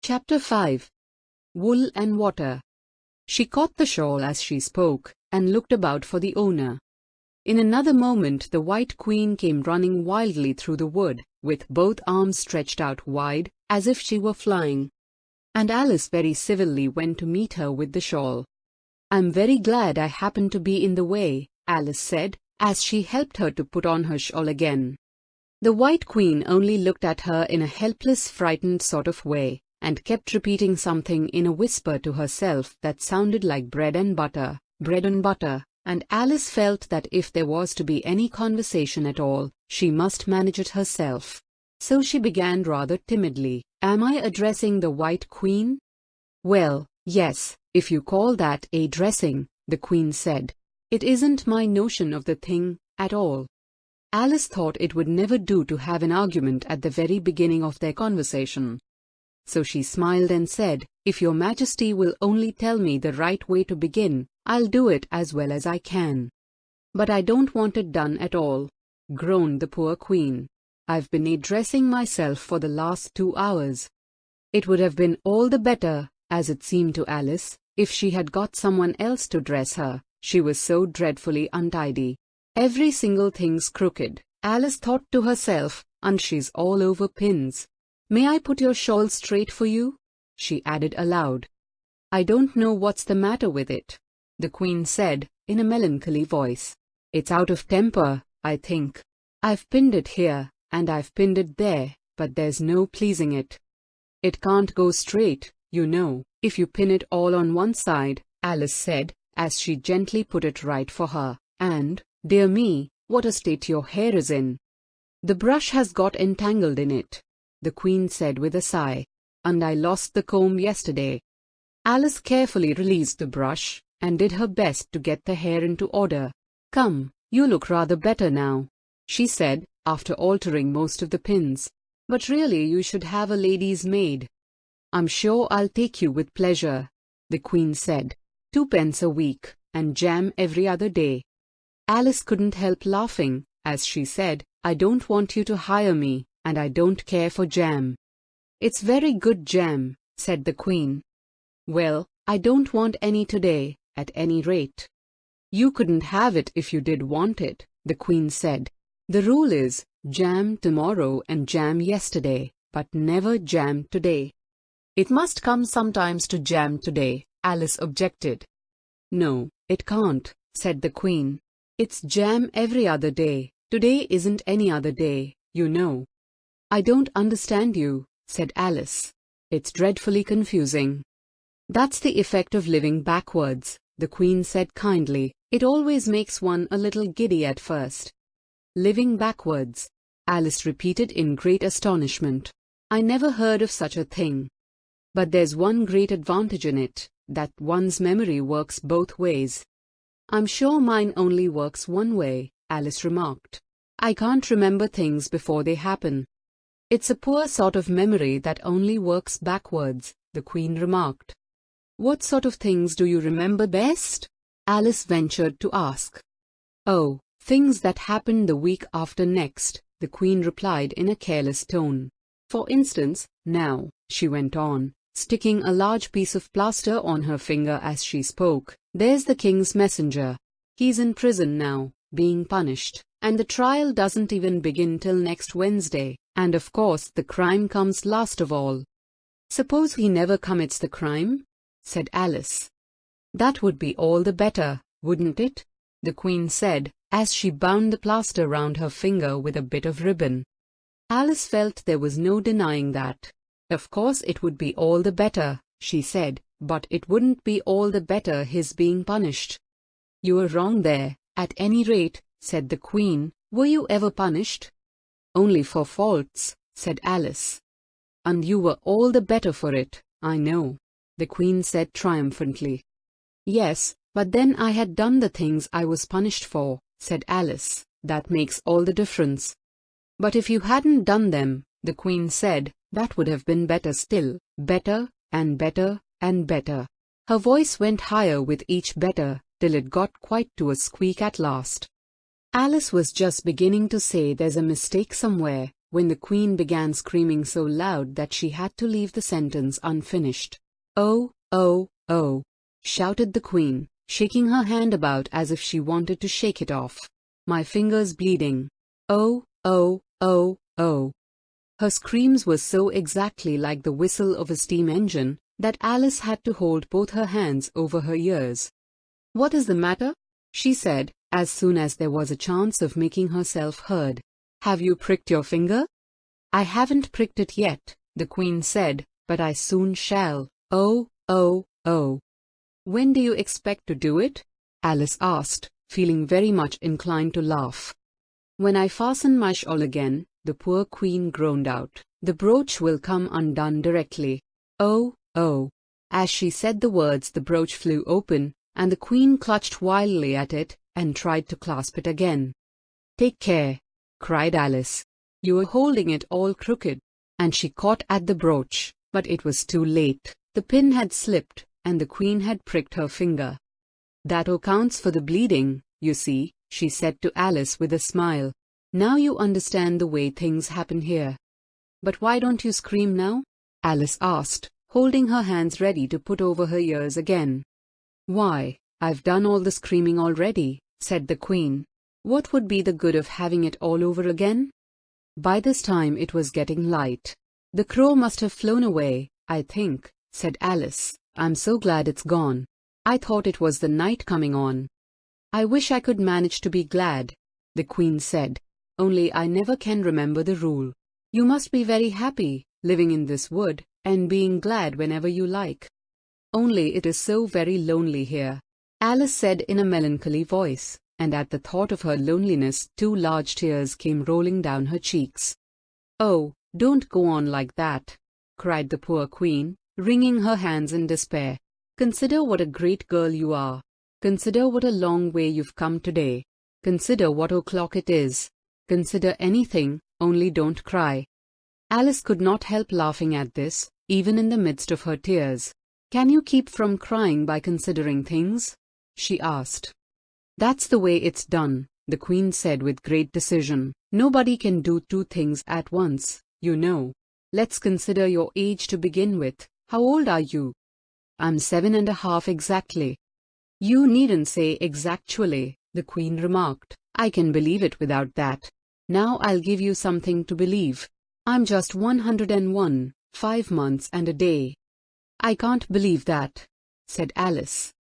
Chapter 5. Wool and Water. She caught the shawl as she spoke, and looked about for the owner. In another moment the White Queen came running wildly through the wood, with both arms stretched out wide, as if she were flying. And Alice very civilly went to meet her with the shawl. "I'm very glad I happened to be in the way," Alice said, as she helped her to put on her shawl again. The White Queen only looked at her in a helpless, frightened sort of way, and kept repeating something in a whisper to herself that sounded like bread and butter, and Alice felt that if there was to be any conversation at all, she must manage it herself. So she began rather timidly, "Am I addressing the White Queen?" "Well, yes, if you call that addressing," the Queen said. "It isn't my notion of the thing, at all." Alice thought it would never do to have an argument at the very beginning of their conversation. So she smiled and said, "If your Majesty will only tell me the right way to begin, I'll do it as well as I can." "But I don't want it done at all," groaned the poor Queen. "I've been addressing myself for the last 2 hours. It would have been all the better, as it seemed to Alice, if she had got someone else to dress her. She was so dreadfully untidy. Every single thing's crooked, Alice thought to herself, and she's all over pins. "May I put your shawl straight for you?" she added aloud. "I don't know what's the matter with it," the Queen said, in a melancholy voice. "It's out of temper, I think. I've pinned it here, and I've pinned it there, but there's no pleasing it. It can't go straight, you know, if you pin it all on one side," Alice said, as she gently put it right for her. "And, dear me, what a state your hair is in." "The brush has got entangled in it," the Queen said with a sigh, "and I lost the comb yesterday." Alice carefully released the brush, and did her best to get the hair into order. "Come, you look rather better now," she said, after altering most of the pins. "But really you should have a lady's maid." "I'm sure I'll take you with pleasure," the Queen said. "2 pence a week, and jam every other day." Alice couldn't help laughing, as she said, "I don't want you to hire me, and I don't care for jam." "It's very good jam," said the Queen. "Well, I don't want any today, at any rate." "You couldn't have it if you did want it," the Queen said. "The rule is, jam tomorrow and jam yesterday, but never jam today." "It must come sometimes to jam today," Alice objected. "No, it can't," said the Queen. "It's jam every other day. Today isn't any other day, you know." "I don't understand you," said Alice. "It's dreadfully confusing." "That's the effect of living backwards," the Queen said kindly. "It always makes one a little giddy at first." "Living backwards," Alice repeated in great astonishment. "I never heard of such a thing. But there's one great advantage in it, that one's memory works both ways." "I'm sure mine only works one way," Alice remarked. "I can't remember things before they happen." "It's a poor sort of memory that only works backwards," the Queen remarked. "What sort of things do you remember best?" Alice ventured to ask. "Oh, things that happened the week after next," the Queen replied in a careless tone. "For instance, now," she went on, sticking a large piece of plaster on her finger as she spoke, "there's the King's messenger. He's in prison now, being punished, and the trial doesn't even begin till next Wednesday, and of course the crime comes last of all." "Suppose he never commits the crime?" said Alice. "That would be all the better, wouldn't it?" the Queen said, as she bound the plaster round her finger with a bit of ribbon. Alice felt there was no denying that. "Of course it would be all the better," she said, "but it wouldn't be all the better his being punished." "You were wrong there, at any rate," said the Queen. "Were you ever punished?" "Only for faults," said Alice. "And you were all the better for it, I know," the Queen said triumphantly. "Yes, but then I had done the things I was punished for," said Alice. "That makes all the difference." "But if you hadn't done them," the Queen said, "that would have been better still, better, and better, and better." Her voice went higher with each better, till it got quite to a squeak at last. Alice was just beginning to say there's a mistake somewhere, when the queen began screaming so loud that she had to leave the sentence unfinished. "Oh, oh, oh!" shouted the queen, shaking her hand about as if she wanted to shake it off. "My finger's bleeding. Oh, oh, oh, oh!" Her screams were so exactly like the whistle of a steam engine that Alice had to hold both her hands over her ears. "What is the matter?" she said, as soon as there was a chance of making herself heard. "Have you pricked your finger?" "I haven't pricked it yet," the queen said, "but I soon shall. Oh, oh, oh!" "When do you expect to do it?" Alice asked, feeling very much inclined to laugh. "When I fasten my shawl again," the poor queen groaned out. "The brooch will come undone directly. Oh, oh!" As she said the words, the brooch flew open, and the queen clutched wildly at it and tried to clasp it again. "Take care!" cried Alice. "You are holding it all crooked." And she caught at the brooch, but it was too late. The pin had slipped, and the queen had pricked her finger. "That accounts for the bleeding, you see," she said to Alice with a smile. "Now you understand the way things happen here." "But why don't you scream now?" Alice asked, holding her hands ready to put over her ears again. "Why, I've done all the screaming already," said the queen. "What would be the good of having it all over again?" By this time it was getting light. "The crow must have flown away, I think," said Alice. "I'm so glad it's gone. I thought it was the night coming on." "I wish I could manage to be glad," the queen said, "only I never can remember the rule. You must be very happy, living in this wood, and being glad whenever you like." "Only it is so very lonely here," Alice said in a melancholy voice, and at the thought of her loneliness 2 large tears came rolling down her cheeks. "Oh, don't go on like that," cried the poor queen, wringing her hands in despair. "Consider what a great girl you are. Consider what a long way you've come today. Consider what o'clock it is. Consider anything, only don't cry." Alice could not help laughing at this, even in the midst of her tears. "Can you keep from crying by considering things?" she asked. "That's the way it's done," the queen said with great decision. "Nobody can do 2 things at once, you know. Let's consider your age to begin with. How old are you?" "I'm 7½ exactly." "You needn't say exactually," the queen remarked. "I can believe it without that. Now I'll give you something to believe. I'm just 101, 5 months and a day." "I can't believe that," said Alice.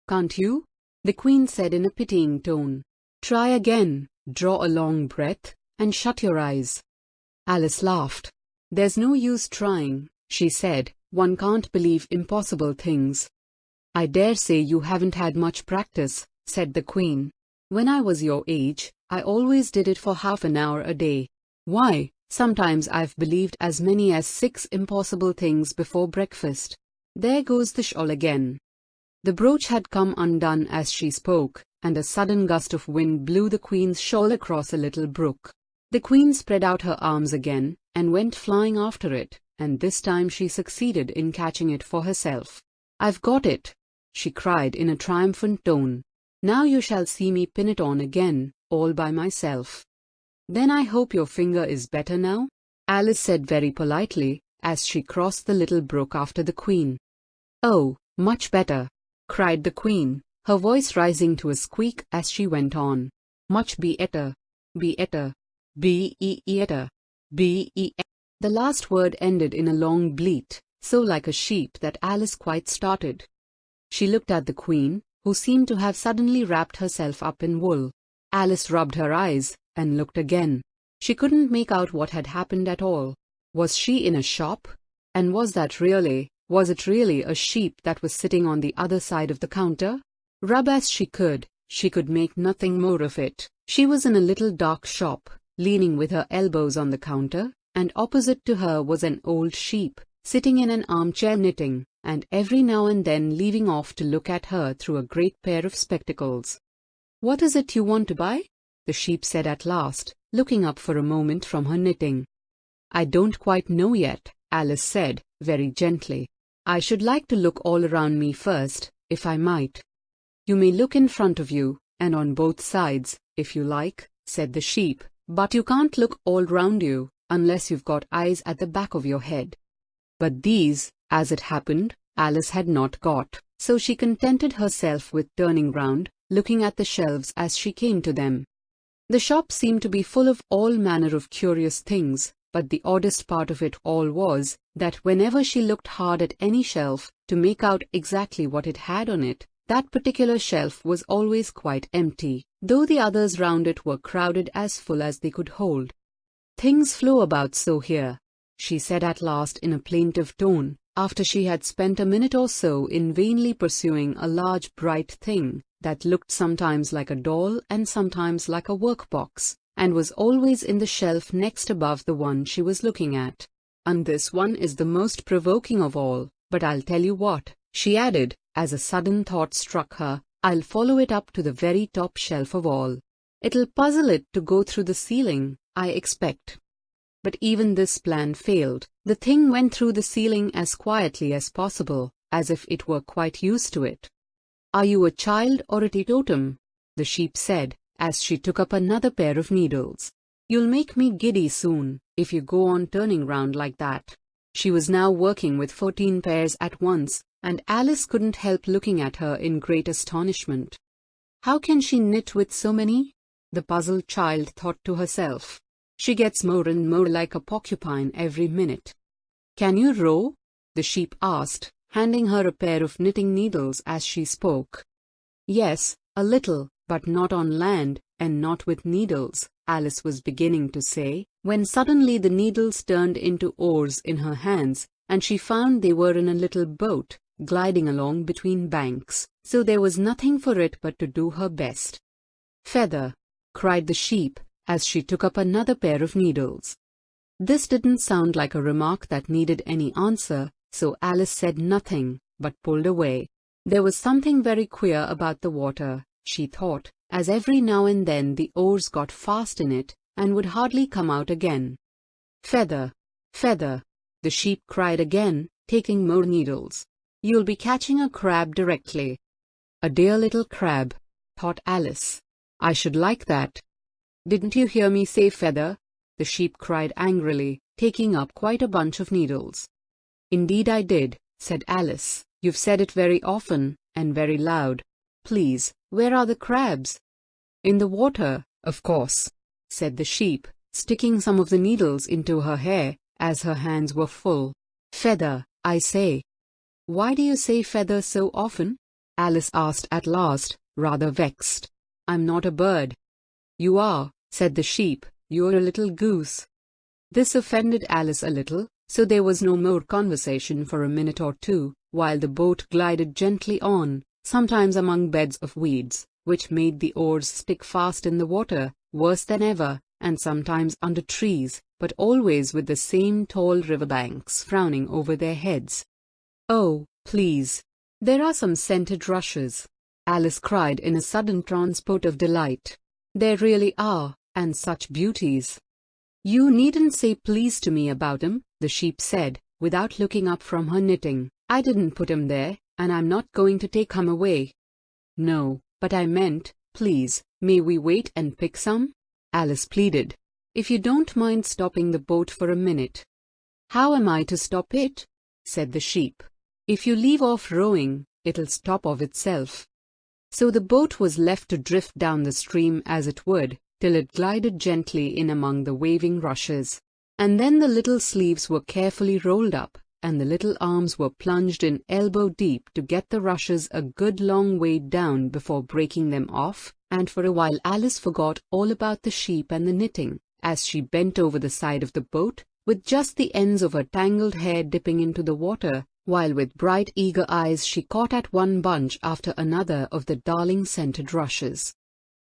"Can't you?" the queen said in a pitying tone. "Try again, draw a long breath, and shut your eyes." Alice laughed. "There's no use trying," she said. "One can't believe impossible things." "I dare say you haven't had much practice," said the queen. "When I was your age, I always did it for half an hour a day. Why, sometimes I've believed as many as 6 impossible things before breakfast. There goes the shawl again." The brooch had come undone as she spoke, and a sudden gust of wind blew the queen's shawl across a little brook. The queen spread out her arms again, and went flying after it, and this time she succeeded in catching it for herself. "I've got it!" she cried in a triumphant tone. "Now you shall see me pin it on again, all by myself." "Then I hope your finger is better now?" Alice said very politely, as she crossed the little brook after the queen. "Oh, much better!" cried the queen, her voice rising to a squeak as she went on. "Much better, better, better, better." The last word ended in a long bleat, so like a sheep that Alice quite started. She looked at the queen, who seemed to have suddenly wrapped herself up in wool. Alice rubbed her eyes, and looked again. She couldn't make out what had happened at all. Was she in a shop? And was it really a sheep that was sitting on the other side of the counter? Rub as she could make nothing more of it. She was in a little dark shop, leaning with her elbows on the counter, and opposite to her was an old sheep, sitting in an armchair knitting, and every now and then leaving off to look at her through a great pair of spectacles. "What is it you want to buy?" the sheep said at last, looking up for a moment from her knitting. "I don't quite know yet," Alice said, very gently. "I should like to look all around me first, if I might." "You may look in front of you, and on both sides, if you like," said the sheep, "but you can't look all round you. unless you've got eyes at the back of your head. But these, as it happened, Alice had not got, so she contented herself with turning round, looking at the shelves as she came to them. The shop seemed to be full of all manner of curious things, but the oddest part of it all was that whenever she looked hard at any shelf to make out exactly what it had on it, that particular shelf was always quite empty, though the others round it were crowded as full as they could hold. "Things flow about so here," she said at last in a plaintive tone, after she had spent a minute or so in vainly pursuing a large bright thing that looked sometimes like a doll and sometimes like a workbox, and was always in the shelf next above the one she was looking at. "And this one is the most provoking of all, but I'll tell you what," she added, as a sudden thought struck her, "I'll follow it up to the very top shelf of all. It'll puzzle it to go through the ceiling, I expect." But even this plan failed. The thing went through the ceiling as quietly as possible, as if it were quite used to it. "Are you a child or a teetotum?" the sheep said, as she took up another pair of needles. "You'll make me giddy soon, if you go on turning round like that." She was now working with 14 pairs at once, and Alice couldn't help looking at her in great astonishment. "How can she knit with so many?" the puzzled child thought to herself. "She gets more and more like a porcupine every minute." "Can you row?" the sheep asked, handing her a pair of knitting needles as she spoke. "Yes, a little, but not on land, and not with needles," Alice was beginning to say, when suddenly the needles turned into oars in her hands, and she found they were in a little boat, gliding along between banks, so there was nothing for it but to do her best. "Feather!" cried the sheep, as she took up another pair of needles. This didn't sound like a remark that needed any answer, so Alice said nothing, but pulled away. There was something very queer about the water, she thought, as every now and then the oars got fast in it, and would hardly come out again. "Feather! Feather!" the sheep cried again, taking more needles. "You'll be catching a crab directly." "A dear little crab," thought Alice. "I should like that." "Didn't you hear me say feather?" the sheep cried angrily, taking up quite a bunch of needles. "Indeed I did," said Alice. "You've said it very often, and very loud. Please, where are the crabs?" "In the water, of course," said the sheep, sticking some of the needles into her hair, as her hands were full. "Feather, I say." "Why do you say feather so often?" Alice asked at last, rather vexed. "I'm not a bird." "You are," said the sheep. "You're a little goose." This offended Alice a little, so there was no more conversation for a minute or two, while the boat glided gently on, sometimes among beds of weeds, which made the oars stick fast in the water, worse than ever, and sometimes under trees, but always with the same tall riverbanks frowning over their heads. "Oh, please! There are some scented rushes!" Alice cried in a sudden transport of delight. "There really are, and such beauties!" "You needn't say please to me about 'em," the sheep said, without looking up from her knitting. "I didn't put 'em there, and I'm not going to take 'em away." "No, but I meant, please, may we wait and pick some?" Alice pleaded. "If you don't mind stopping the boat for a minute." "How am I to stop it?" said the sheep. "If you leave off rowing, it'll stop of itself." So the boat was left to drift down the stream as it would, till it glided gently in among the waving rushes. And then the little sleeves were carefully rolled up, and the little arms were plunged in elbow deep to get the rushes a good long way down before breaking them off, and for a while Alice forgot all about the sheep and the knitting, as she bent over the side of the boat, with just the ends of her tangled hair dipping into the water, while with bright eager eyes she caught at one bunch after another of the darling scented rushes.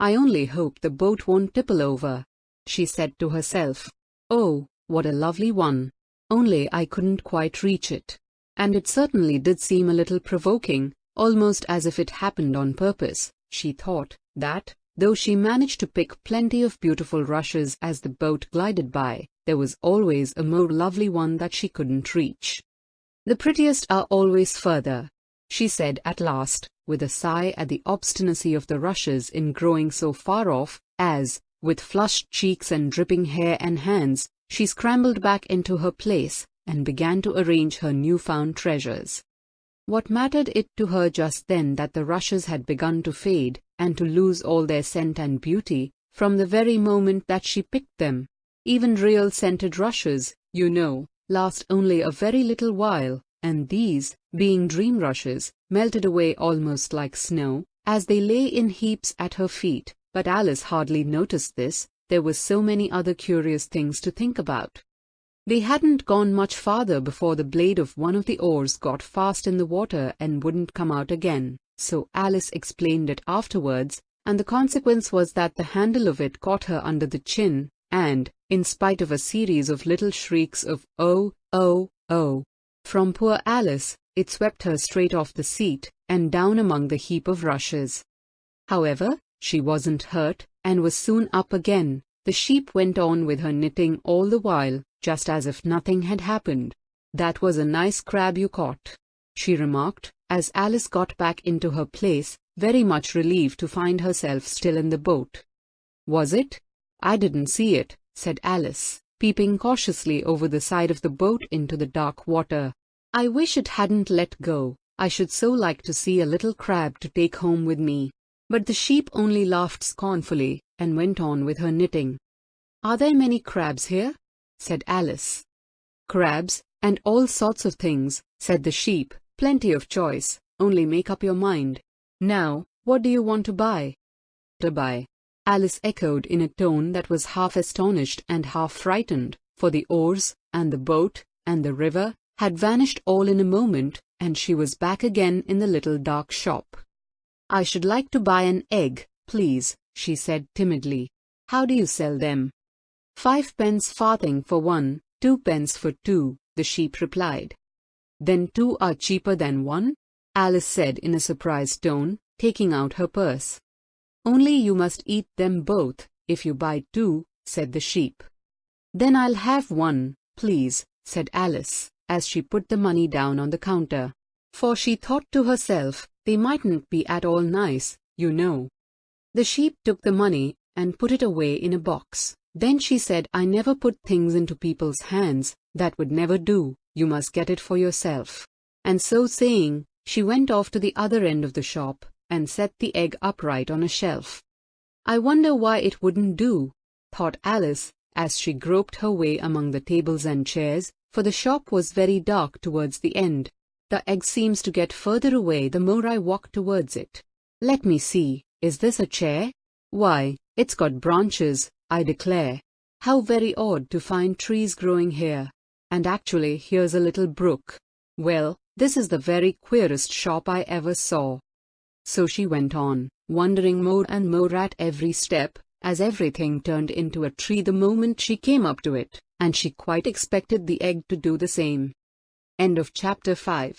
"I only hope the boat won't tipple over," she said to herself. "Oh, what a lovely one! Only I couldn't quite reach it." And it certainly did seem a little provoking, almost as if it happened on purpose, she thought, that, though she managed to pick plenty of beautiful rushes as the boat glided by, there was always a more lovely one that she couldn't reach. "The prettiest are always further," she said at last, with a sigh at the obstinacy of the rushes in growing so far off, as, with flushed cheeks and dripping hair and hands, She scrambled back into her place and began to arrange her newfound treasures. What mattered it to her just then that the rushes had begun to fade and to lose all their scent and beauty from the very moment that she picked them? Even real scented rushes, you know, last only a very little while, and these, being dream rushes, melted away almost like snow as they lay in heaps at her feet. But Alice hardly noticed this. There were so many other curious things to think about. They hadn't gone much farther before the blade of one of the oars got fast in the water and wouldn't come out again, so Alice explained it afterwards, and the consequence was that the handle of it caught her under the chin, and, in spite of a series of little shrieks of "Oh, oh, oh," from poor Alice, it swept her straight off the seat and down among the heap of rushes. However, she wasn't hurt, and was soon up again. The sheep went on with her knitting all the while, just as if nothing had happened. "That was a nice crab you caught," she remarked, as Alice got back into her place, very much relieved to find herself still in the boat. "Was it? I didn't see it," said Alice, peeping cautiously over the side of the boat into the dark water. "I wish it hadn't let go. I should so like to see a little crab to take home with me." But the sheep only laughed scornfully and went on with her knitting. "Are there many crabs here?" said Alice. "Crabs, and all sorts of things," said the sheep. "Plenty of choice, only make up your mind. Now, what do you want to buy?" "To buy," Alice echoed in a tone that was half astonished and half frightened, for the oars, and the boat, and the river, had vanished all in a moment, and she was back again in the little dark shop. "I should like to buy an egg, please," she said timidly. "How do you sell them?" "5 pence farthing for one, 2 pence for two," the sheep replied. "Then two are cheaper than one?" Alice said in a surprised tone, taking out her purse. "Only you must eat them both, if you buy two," said the sheep. "Then I'll have one, please," said Alice, as she put the money down on the counter. For she thought to herself, they mightn't be at all nice, you know. The sheep took the money and put it away in a box. Then she said, "I never put things into people's hands. That would never do. You must get it for yourself." And so saying, she went off to the other end of the shop and set the egg upright on a shelf. "I wonder why it wouldn't do," thought Alice, as she groped her way among the tables and chairs, for the shop was very dark towards the end. "The egg seems to get further away the more I walk towards it. Let me see, is this a chair? Why, it's got branches, I declare. How very odd to find trees growing here. And actually here's a little brook. Well, this is the very queerest shop I ever saw." So she went on, wondering more and more at every step, as everything turned into a tree the moment she came up to it, and she quite expected the egg to do the same. End of chapter 5.